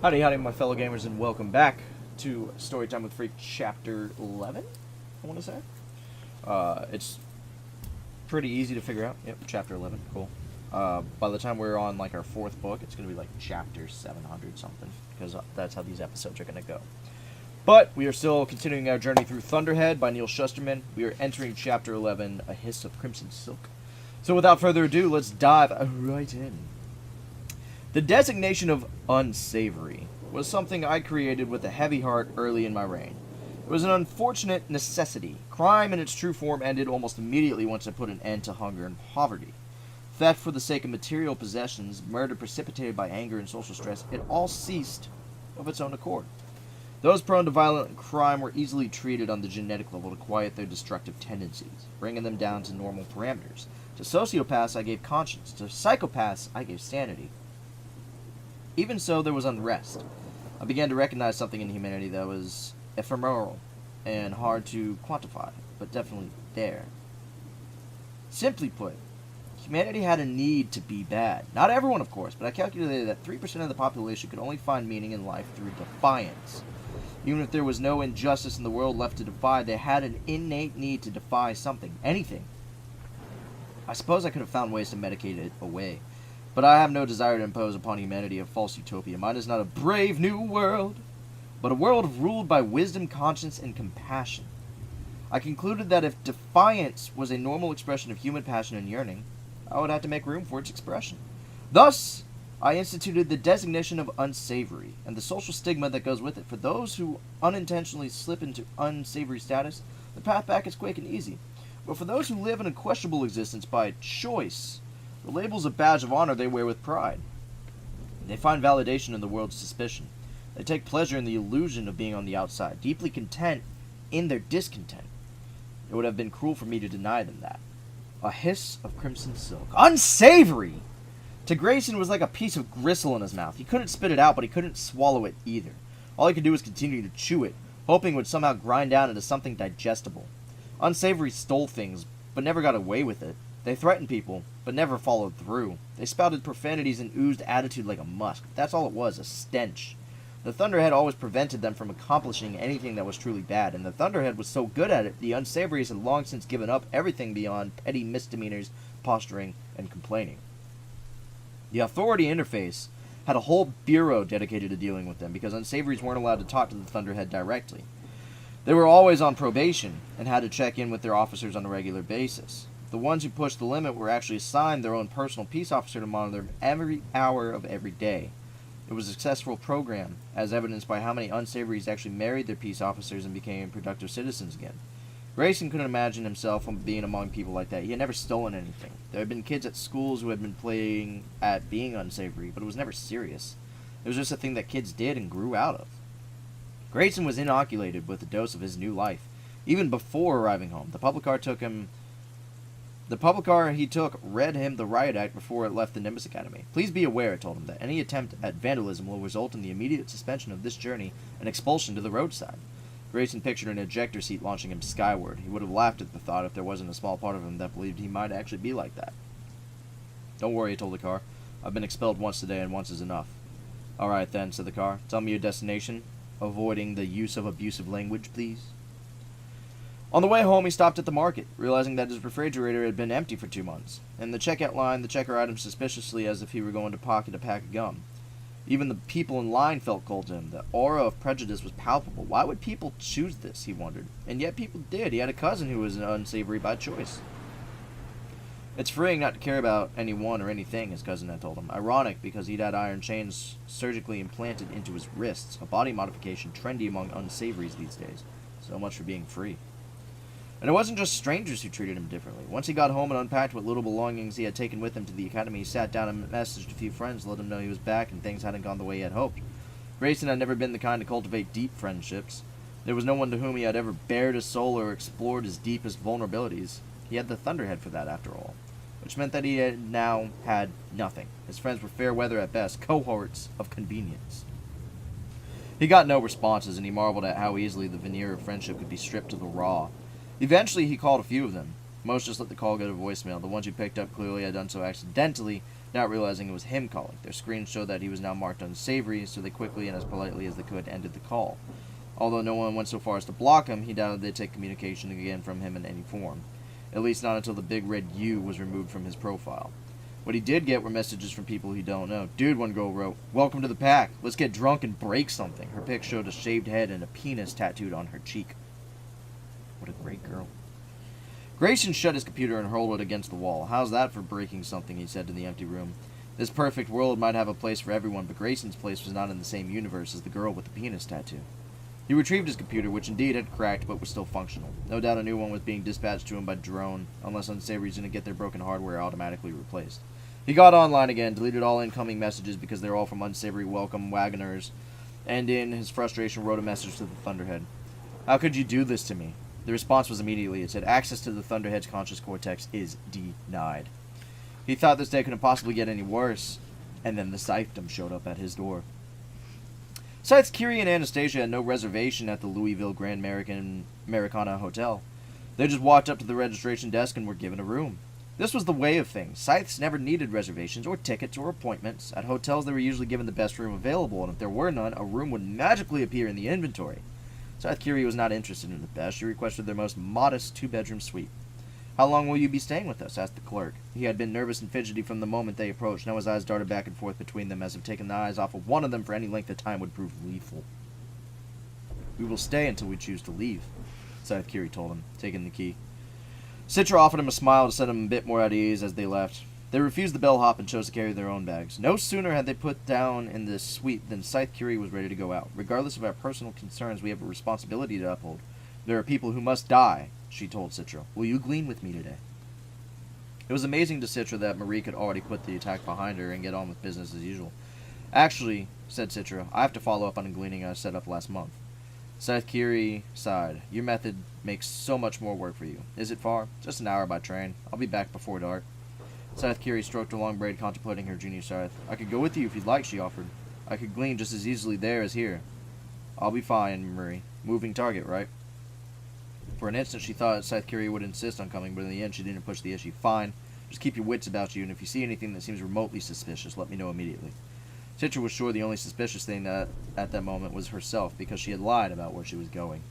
Howdy, howdy, my fellow gamers, and welcome back to Storytime with Freak, Chapter 11, I want to say. It's pretty easy to figure out. Yep, Chapter 11, cool. By the time we're on, like, our fourth book, it's going to be, like, Chapter 700 something, because that's how these episodes are going to go. But we are still continuing our journey through Thunderhead by Neal Shusterman. We are entering Chapter 11, A Hiss of Crimson Silk. So without further ado, let's dive right in. The designation of unsavory was something I created with a heavy heart early in my reign. It was an unfortunate necessity. Crime in its true form ended almost immediately once I put an end to hunger and poverty. Theft for the sake of material possessions, murder precipitated by anger and social stress, it all ceased of its own accord. Those prone to violent crime were easily treated on the genetic level to quiet their destructive tendencies, bringing them down to normal parameters. To sociopaths, I gave conscience. To psychopaths, I gave sanity. Even so, there was unrest. I began to recognize something in humanity that was ephemeral and hard to quantify, but definitely there. Simply put, humanity had a need to be bad. Not everyone, of course, but I calculated that 3% of the population could only find meaning in life through defiance. Even if there was no injustice in the world left to defy, they had an innate need to defy something, anything. I suppose I could have found ways to medicate it away. But I have no desire to impose upon humanity a false utopia. Mine is not a brave new world, but a world ruled by wisdom, conscience, and compassion. I concluded that if defiance was a normal expression of human passion and yearning, I would have to make room for its expression. Thus, I instituted the designation of unsavory, and the social stigma that goes with it. For those who unintentionally slip into unsavory status, the path back is quick and easy. But for those who live an unquestionable existence by choice, the label's a badge of honor they wear with pride. They find validation in the world's suspicion. They take pleasure in the illusion of being on the outside, deeply content in their discontent. It would have been cruel for me to deny them that. A hiss of crimson silk. Unsavory! To Grayson, it was like a piece of gristle in his mouth. He couldn't spit it out, but he couldn't swallow it either. All he could do was continue to chew it, hoping it would somehow grind down into something digestible. Unsavory stole things, but never got away with it. They threatened people, but never followed through. They spouted profanities and oozed attitude like a musk. That's all it was, a stench. The Thunderhead always prevented them from accomplishing anything that was truly bad, and the Thunderhead was so good at it, the Unsavories had long since given up everything beyond petty misdemeanors, posturing, and complaining. The Authority Interface had a whole bureau dedicated to dealing with them, because Unsavories weren't allowed to talk to the Thunderhead directly. They were always on probation, and had to check in with their officers on a regular basis. The ones who pushed the limit were actually assigned their own personal peace officer to monitor them every hour of every day. It was a successful program, as evidenced by how many unsavories actually married their peace officers and became productive citizens again. Grayson couldn't imagine himself being among people like that. He had never stolen anything. There had been kids at schools who had been playing at being unsavory, but it was never serious. It was just a thing that kids did and grew out of. Grayson was inoculated with a dose of his new life. Even before arriving home, the public car he took read him the riot act before it left the Nimbus Academy. Please be aware, it told him, that any attempt at vandalism will result in the immediate suspension of this journey and expulsion to the roadside. Grayson pictured an ejector seat launching him skyward. He would have laughed at the thought if there wasn't a small part of him that believed he might actually be like that. Don't worry, he told the car. I've been expelled once today, and once is enough. Alright then, said the car. Tell me your destination, avoiding the use of abusive language, please. On the way home, he stopped at the market, realizing that his refrigerator had been empty for 2 months. In the checkout line, the checker eyed him suspiciously as if he were going to pocket a pack of gum. Even the people in line felt cold to him. The aura of prejudice was palpable. Why would people choose this, he wondered. And yet people did. He had a cousin who was unsavory by choice. It's freeing not to care about anyone or anything, his cousin had told him. Ironic, because he'd had iron chains surgically implanted into his wrists, a body modification trendy among unsavories these days. So much for being free. And it wasn't just strangers who treated him differently. Once he got home and unpacked what little belongings he had taken with him to the academy, he sat down and messaged a few friends to let them know he was back and things hadn't gone the way he had hoped. Grayson had never been the kind to cultivate deep friendships. There was no one to whom he had ever bared his soul or explored his deepest vulnerabilities. He had the Thunderhead for that, after all. Which meant that he had now had nothing. His friends were fair weather at best, cohorts of convenience. He got no responses, and he marveled at how easily the veneer of friendship could be stripped to the raw. Eventually, he called a few of them. Most just let the call go to voicemail. The ones who picked up clearly had done so accidentally, not realizing it was him calling. Their screens showed that he was now marked unsavory, so they quickly and as politely as they could ended the call. Although no one went so far as to block him, he doubted they'd take communication again from him in any form. At least not until the big red U was removed from his profile. What he did get were messages from people he don't know. Dude, one girl wrote, "Welcome to the pack. Let's get drunk and break something." Her pic showed a shaved head and a penis tattooed on her cheek. What a great girl. Grayson shut his computer and hurled it against the wall. "How's that for breaking something?" he said to the empty room. This perfect world might have a place for everyone, but Grayson's place was not in the same universe as the girl with the penis tattoo. He retrieved his computer, which indeed had cracked but was still functional. No doubt a new one was being dispatched to him by drone, unless Unsavory's going to get their broken hardware automatically replaced. He got online again, deleted all incoming messages because they were all from Unsavory welcome wagoners, and in his frustration wrote a message to the Thunderhead. "How could you do this to me?" The response was immediately. It said, "Access to the Thunderhead's conscious cortex is denied." He thought this day couldn't possibly get any worse, and then the Scythes showed up at his door. Scythes, Kiri, and Anastasia had no reservation at the Louisville Grand Americana Hotel. They just walked up to the registration desk and were given a room. This was the way of things. Scythes never needed reservations or tickets or appointments. At hotels, they were usually given the best room available, and if there were none, a room would magically appear in the inventory. Scythes Kiri was not interested in the best. She requested their most modest two-bedroom suite. "How long will you be staying with us?" asked the clerk. He had been nervous and fidgety from the moment they approached. Now his eyes darted back and forth between them, as if taking the eyes off of one of them for any length of time would prove lethal. "We will stay until we choose to leave," Scythes Kiri told him, taking the key. Citra offered him a smile to set him a bit more at ease as they left. They refused the bellhop and chose to carry their own bags. No sooner had they put down in this suite than Scythes Kiri was ready to go out. "Regardless of our personal concerns, we have a responsibility to uphold. There are people who must die," she told Citra. "Will you glean with me today?" It was amazing to Citra that Marie could already put the attack behind her and get on with business as usual. "Actually," said Citra, "I have to follow up on a gleaning I set up last month." Scythes Kiri sighed. "Your method makes so much more work for you. Is it far?" "Just an hour by train. I'll be back before dark." Scythes Kiri stroked her long braid, contemplating her junior scythe. "I could go with you if you'd like," she offered. "I could glean just as easily there as here." "I'll be fine, Marie. Moving target, right?" For an instant she thought Scythes Kiri would insist on coming, but in the end she didn't push the issue. "Fine. Just keep your wits about you, and if you see anything that seems remotely suspicious, let me know immediately." Citra was sure the only suspicious thing at that moment was herself, because she had lied about where she was going.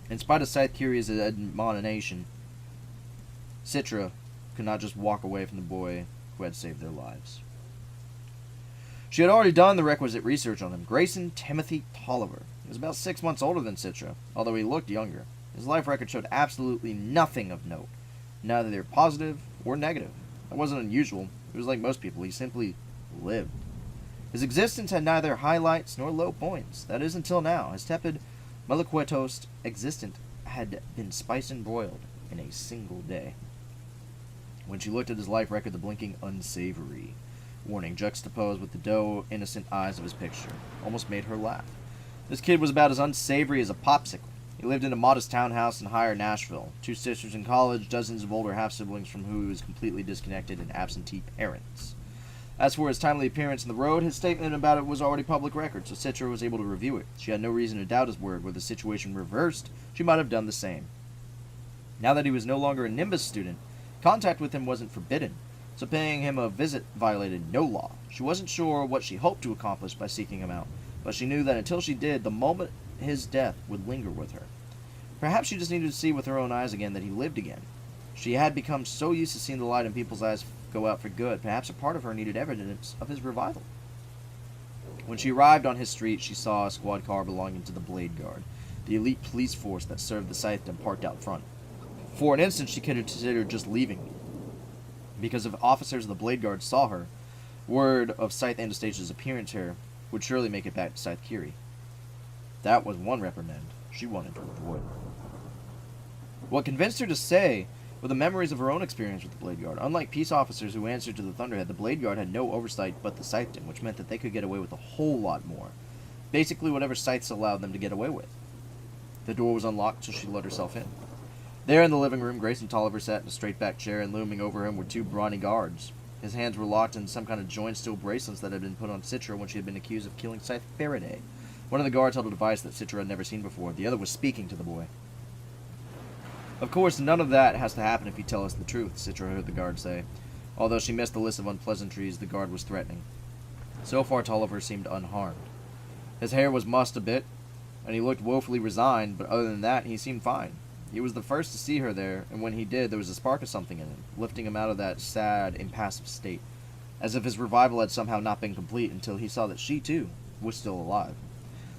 In spite of Scythes Kiri's admonition, Citra could not just walk away from the boy who had saved their lives. She had already done the requisite research on him. Grayson Timothy Tolliver. He was about 6 months older than Citra, although he looked younger. His life record showed absolutely nothing of note, neither positive or negative. That wasn't unusual. It was like most people. He simply lived. His existence had neither highlights nor low points. That is, until now. His tepid, mellifluous existence had been spiced and broiled in a single day. When she looked at his life record, the blinking unsavory warning juxtaposed with the doe innocent eyes of his picture almost made her laugh. This kid was about as unsavory as a popsicle. He lived in a modest townhouse in higher Nashville. 2 sisters in college, dozens of older half-siblings from whom he was completely disconnected, and absentee parents. As for his timely appearance in the road, his statement about it was already public record, so Citra was able to review it. She had no reason to doubt his word. Were the situation reversed, she might have done the same. Now that he was no longer a Nimbus student, contact with him wasn't forbidden, so paying him a visit violated no law. She wasn't sure what she hoped to accomplish by seeking him out, but she knew that until she did, the moment his death would linger with her. Perhaps she just needed to see with her own eyes again that he lived again. She had become so used to seeing the light in people's eyes go out for good. Perhaps a part of her needed evidence of his revival. When she arrived on his street, she saw a squad car belonging to the Blade Guard, the elite police force that served the Scythes parked out front. For an instant, she considered just leaving, because if officers of the Blade Guard saw her, word of Scythe Anastasia's appearance here would surely make it back to Scythes Kiri. That was one reprimand she wanted to avoid. What convinced her to stay were the memories of her own experience with the Blade Guard. Unlike peace officers who answered to the Thunderhead, the Blade Guard had no oversight but the Scythes, which meant that they could get away with a whole lot more. Basically whatever Scythes allowed them to get away with. The door was unlocked, so she let herself in. There in the living room, Grayson Tolliver sat in a straight-back chair, and looming over him were 2 brawny guards. His hands were locked in some kind of joint steel bracelets that had been put on Citra when she had been accused of killing Scythe Faraday. One of the guards held a device that Citra had never seen before. The other was speaking to the boy. "Of course, none of that has to happen if you tell us the truth," Citra heard the guard say. Although she missed the list of unpleasantries, the guard was threatening. So far, Tolliver seemed unharmed. His hair was mussed a bit, and he looked woefully resigned, but other than that, he seemed fine. He was the first to see her there, and when he did, there was a spark of something in him, lifting him out of that sad, impassive state, as if his revival had somehow not been complete until he saw that she, too, was still alive.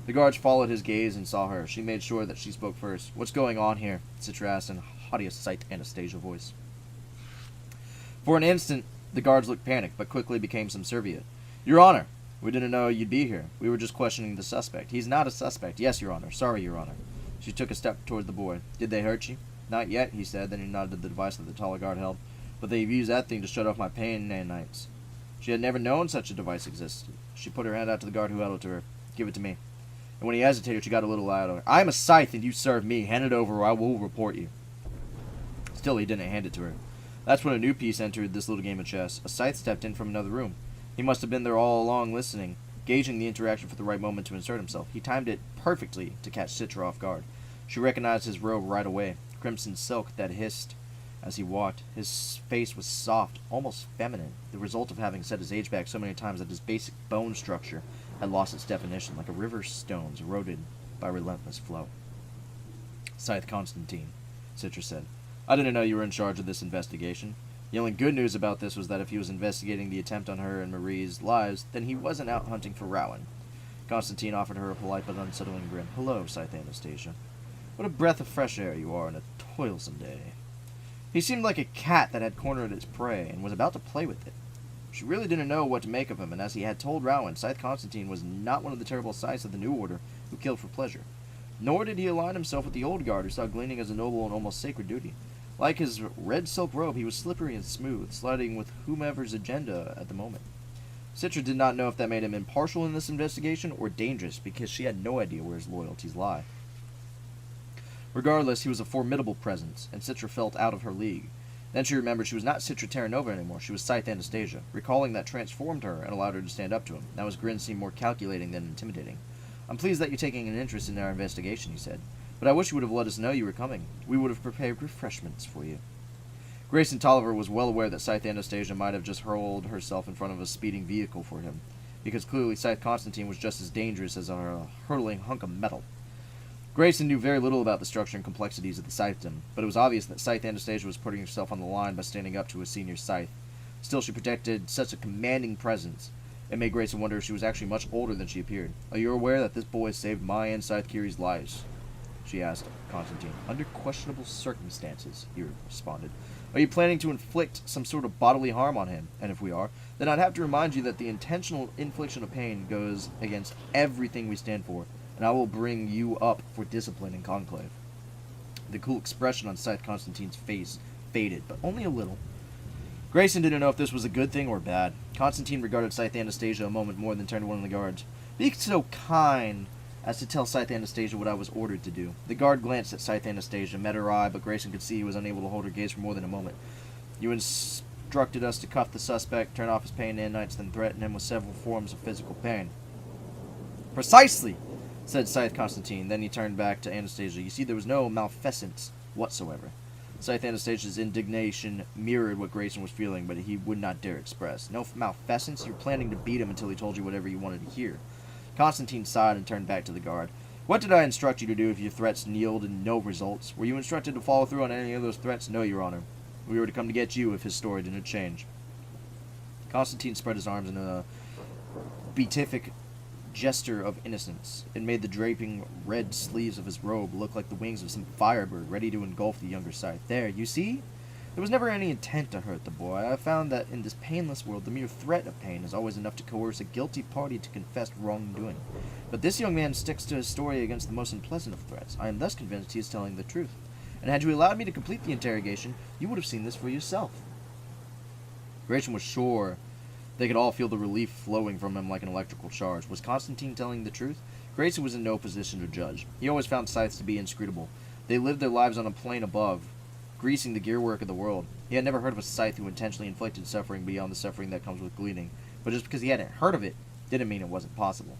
The guards followed his gaze and saw her. She made sure that she spoke first. "What's going on here?" Citra asked in a haughtiest Scythe Anastasia voice. For an instant, the guards looked panicked, but quickly became subservient. "Your Honor, we didn't know you'd be here. We were just questioning the suspect." "He's not a suspect." "Yes, Your Honor. Sorry, Your Honor." She took a step toward the boy. "Did they hurt you?" "Not yet," he said. Then he nodded to the device that the taller guard held. "But they've used that thing to shut off my pain nights." She had never known such a device existed. She put her hand out to the guard who held it to her. "Give it to me." And when he hesitated, she got a little louder. "I am a Scythe, and you serve me. Hand it over, or I will report you." Still, he didn't hand it to her. That's when a new piece entered this little game of chess. A Scythe stepped in from another room. He must have been there all along, listening, gauging the interaction for the right moment to insert himself. He timed it perfectly to catch Citra off guard. She recognized his robe right away, crimson silk that hissed as he walked. His face was soft, almost feminine, the result of having set his age back so many times that his basic bone structure had lost its definition, like a river's stones eroded by relentless flow. "Scythe Constantine," Citra said. "I didn't know you were in charge of this investigation. The only good news about this was that if he was investigating the attempt on her and Marie's lives, then he wasn't out hunting for Rowan." Constantine offered her a polite but unsettling grin. "Hello, Scythe Anastasia. What a breath of fresh air you are on a toilsome day." He seemed like a cat that had cornered its prey and was about to play with it. She really didn't know what to make of him, and as he had told Rowan, Scythe Constantine was not one of the terrible Scythes of the New Order who killed for pleasure. Nor did he align himself with the old guard who saw gleaning as a noble and almost sacred duty. Like his red silk robe, he was slippery and smooth, sliding with whomever's agenda at the moment. Citra did not know if that made him impartial in this investigation or dangerous, because she had no idea where his loyalties lie. Regardless, he was a formidable presence, and Citra felt out of her league. Then she remembered she was not Citra Terranova anymore, she was Scythe Anastasia. Recalling that transformed her and allowed her to stand up to him. Now his grin seemed more calculating than intimidating. "I'm pleased that you're taking an interest in our investigation," he said. "But I wish you would have let us know you were coming. We would have prepared refreshments for you." Grayson Tolliver was well aware that Scythe Anastasia might have just hurled herself in front of a speeding vehicle for him, because clearly Scythe Constantine was just as dangerous as a hurtling hunk of metal. Grayson knew very little about the structure and complexities of the Scythedom, but it was obvious that Scythe Anastasia was putting herself on the line by standing up to a senior Scythe. Still, she protected such a commanding presence. It made Grayson wonder if she was actually much older than she appeared. "Are you aware that this boy saved my and Scythe Kiri's lives?" she asked Constantine. "Under questionable circumstances," he responded. "Are you planning to inflict some sort of bodily harm on him? And if we are, then I'd have to remind you that the intentional infliction of pain goes against everything we stand for, and I will bring you up for discipline in conclave." The cool expression on Scythe Constantine's face faded, but only a little. Grayson didn't know if this was a good thing or bad. Constantine regarded Scythe Anastasia a moment more, than turned to one of the guards. "Be so kind as to tell Scythe Anastasia what I was ordered to do." The guard glanced at Scythe Anastasia, met her eye, but Grayson could see he was unable to hold her gaze for more than a moment. "You instructed us to cuff the suspect, turn off his pain nanites, then threaten him with several forms of physical pain." "Precisely," said Scythe Constantine. Then he turned back to Anastasia. "You see, there was no malfeasance whatsoever." Scythe Anastasia's indignation mirrored what Grayson was feeling, but he would not dare express. "No malfeasance? You're planning to beat him until he told you whatever you wanted to hear." Constantine sighed and turned back to the guard. "What did I instruct you to do if your threats yielded no results? Were you instructed to follow through on any of those threats?" "No, Your Honor. We were to come to get you if his story didn't change." Constantine spread his arms in a beatific gesture of innocence. It made the draping red sleeves of his robe look like the wings of some firebird ready to engulf the younger Scythe. "There, you see? There was never any intent to hurt the boy. I have found that in this painless world, the mere threat of pain is always enough to coerce a guilty party to confess wrongdoing. But this young man sticks to his story against the most unpleasant of threats. I am thus convinced he is telling the truth. And had you allowed me to complete the interrogation, you would have seen this for yourself." Grayson was sure they could all feel the relief flowing from him like an electrical charge. Was Constantine telling the truth? Grayson was in no position to judge. He always found Scythes to be inscrutable. They lived their lives on a plane above, greasing the gearwork of the world. He had never heard of a Scythe who intentionally inflicted suffering beyond the suffering that comes with gleaning. But just because he hadn't heard of it, didn't mean it wasn't possible.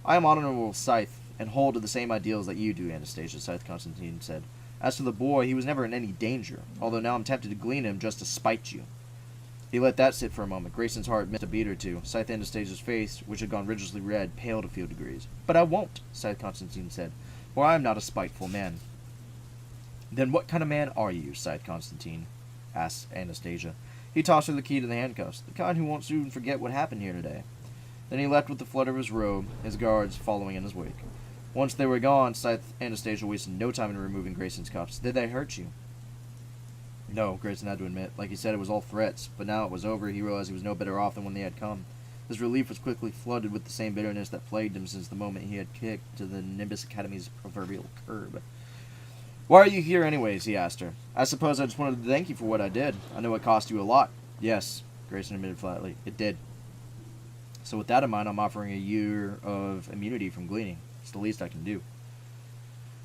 "I am honorable Scythe, and hold to the same ideals that you do, Anastasia," Scythe Constantine said. "As for the boy, he was never in any danger, although now I'm tempted to glean him just to spite you." He let that sit for a moment. Grayson's heart missed a beat or two. Scythe Anastasia's face, which had gone rigorously red, paled a few degrees. "But I won't," Scythe Constantine said, "for I am not a spiteful man." "Then what kind of man are you, Scythe Constantine?" asked Anastasia. He tossed her the key to the handcuffs. "The kind who won't soon forget what happened here today." Then he left with the flutter of his robe, his guards following in his wake. Once they were gone, Scythe Anastasia wasted no time in removing Grayson's cuffs. "Did they hurt you?" "No," Grayson had to admit. Like he said, it was all threats. But now it was over, he realized he was no better off than when they had come. His relief was quickly flooded with the same bitterness that plagued him since the moment he had kicked to the Nimbus Academy's proverbial curb. "Why are you here anyways?" he asked her. "I suppose I just wanted to thank you for what I did. I know it cost you a lot." "Yes," Grayson admitted flatly. "It did. So with that in mind, I'm offering a year of immunity from gleaning. It's the least I can do."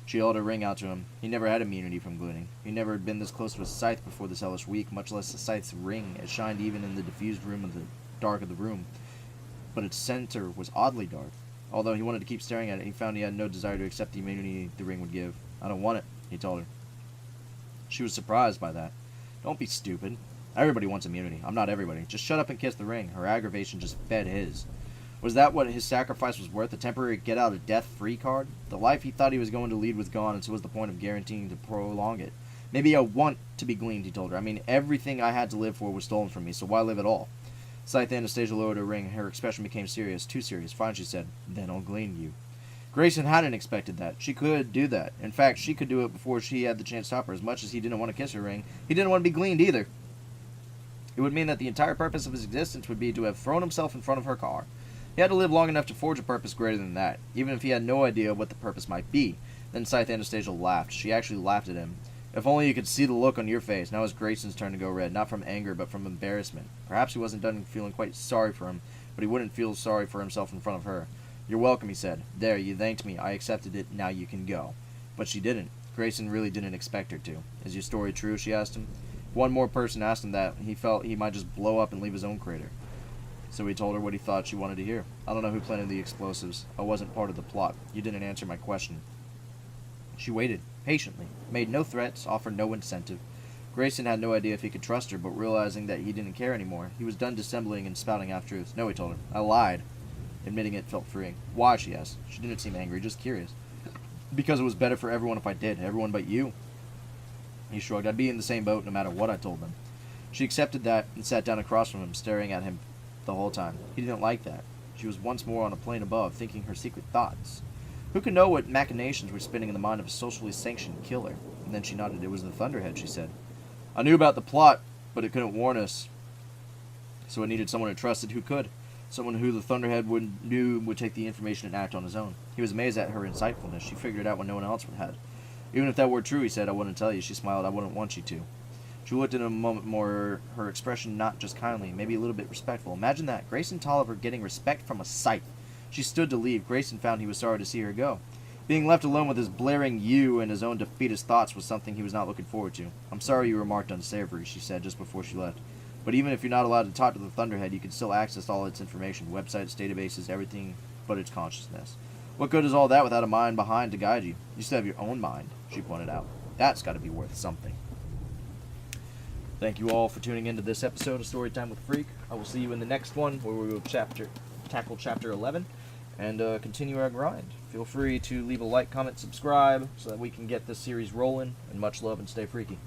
She held her ring out to him. He never had immunity from gleaning. He never had been this close to a scythe before this hellish week, much less a scythe's ring. It shined even in the diffused room of the dark of the room. But its center was oddly dark. Although he wanted to keep staring at it, he found he had no desire to accept the immunity the ring would give. "I don't want it," he told her. She was surprised by that. "Don't be stupid. Everybody wants immunity. I'm not everybody. Just shut up and kiss the ring." Her aggravation just fed his. Was that what his sacrifice was worth? A temporary get-out-of-death-free card? The life he thought he was going to lead was gone, and so was the point of guaranteeing to prolong it. "Maybe I want to be gleaned," he told her. "I mean, everything I had to live for was stolen from me, so why live at all?" Scythe Anastasia lowered her ring. Her expression became serious, too serious. Finally, she said, "Then I'll glean you." Grayson hadn't expected that. She could do that. In fact, she could do it before she had the chance to stop her. As much as he didn't want to kiss her ring, he didn't want to be gleaned either. It would mean that the entire purpose of his existence would be to have thrown himself in front of her car. He had to live long enough to forge a purpose greater than that, even if he had no idea what the purpose might be. Then Scythe Anastasia laughed. She actually laughed at him. "If only you could see the look on your face." Now it was Grayson's turn to go red, not from anger, but from embarrassment. Perhaps he wasn't done feeling quite sorry for him, but he wouldn't feel sorry for himself in front of her. "You're welcome," he said. "There, you thanked me. I accepted it. Now you can go." But she didn't. Grayson really didn't expect her to. "Is your story true?" she asked him. If one more person asked him that, he felt he might just blow up and leave his own crater. So he told her what he thought she wanted to hear. "I don't know who planted the explosives. I wasn't part of the plot. You didn't answer my question." She waited, patiently, made no threats, offered no incentive. Grayson had no idea if he could trust her, but realizing that he didn't care anymore, he was done dissembling and spouting half-truths. "No," he told her. "I lied." Admitting it felt freeing. "Why?" she asked. She didn't seem angry, just curious. "Because it was better for everyone if I did. Everyone but you." He shrugged. "I'd be in the same boat no matter what I told them." She accepted that and sat down across from him, staring at him the whole time. He didn't like that. She was once more on a plane above, thinking her secret thoughts. Who could know what machinations were spinning in the mind of a socially sanctioned killer? And then she nodded. "It was the Thunderhead," she said. "I knew about the plot, but it couldn't warn us. So it needed someone it trusted who could. Someone who the Thunderhead knew would take the information and act on his own." He was amazed at her insightfulness. She figured it out when no one else had. "Even if that were true," he said, "I wouldn't tell you." She smiled. "I wouldn't want you to." She looked at him a moment more, her expression not just kindly, maybe a little bit respectful. Imagine that, Grayson Tolliver getting respect from a scythe. She stood to leave. Grayson found he was sorry to see her go. Being left alone with his blaring "you" and his own defeatist thoughts was something he was not looking forward to. "I'm sorry you remarked unsavory," she said just before she left. "But even if you're not allowed to talk to the Thunderhead, you can still access all its information, websites, databases, everything but its consciousness. What good is all that without a mind behind to guide you? You still have your own mind," she pointed out. "That's got to be worth something." Thank you all for tuning into this episode of Storytime with Freak. I will see you in the next one, where we will tackle Chapter 11 and continue our grind. Feel free to leave a like, comment, subscribe, so that we can get this series rolling, and much love and stay freaky.